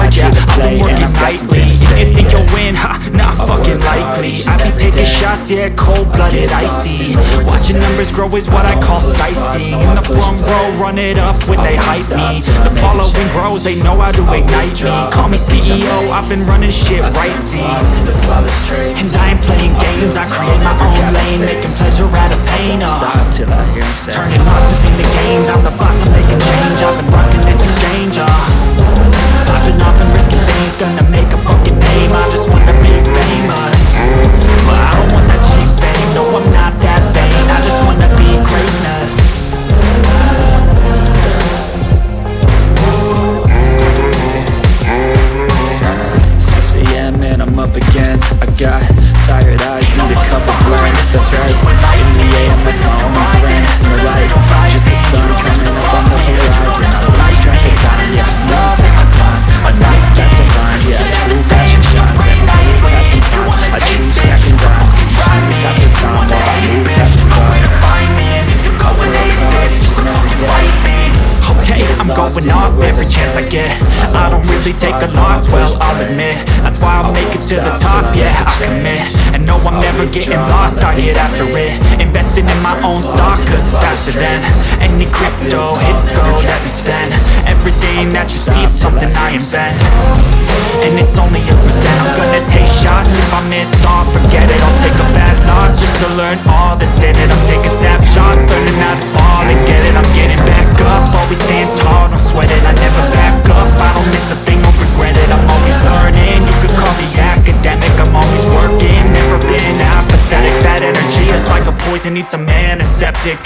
hard, yeah, I've been working nightly. If you think you'll win, ha, not fucking likely. I be taking shots, yeah, cold-blooded, icy. Watching numbers grow is what I call sightseeing. In the front row, run it up when they hype me. The following grows, they know how to ignite me. Call me CEO, I've been running shit right, see. And I ain't playing games, I create my own lane, making pleasure out of pain. Stop till I hear him say, turning losses into gains, I'm the boss, I'm making change. I've been rocking this exchange, popping off and risking things, gonna make a fucking name. I just wanna be famous, but I don't want that cheap fame. No, I'm not that vain, I just wanna be greatness. 6 a.m. and I'm up again. I got tired eyes, need a cup of blends. That's right, in the AM, that's my only friend. In the light, just the sun coming up on the horizon. I lose track of time, yeah, love is the time. I think that's the line, yeah, true passion shines. And I move passing time, I choose stacking dimes. Can you snooze half the time while I move past the line? Okay, I'm going off every chance I get. I don't really take a loss, well, I'll admit. That's why I'll make it to the top, yeah, I commit. And no, I'm never getting lost, I get after it. Investing in my own stock, cause it's faster than any crypto hits go that we spend. Everything that you see is something I invent, and it's only a percent. I'm gonna take shots, if I miss off, forget it. I'll take a bad loss just to learn all that's in it. I'm taking snapshots, learning how to fall and get it. I'm getting back up, always stand tall, don't sweat it. I never back up, I don't miss a thing or regret it. I'm always learning, you could call me academic. I'm always working, never been apathetic. That energy is like a poison, needs a man, a septic.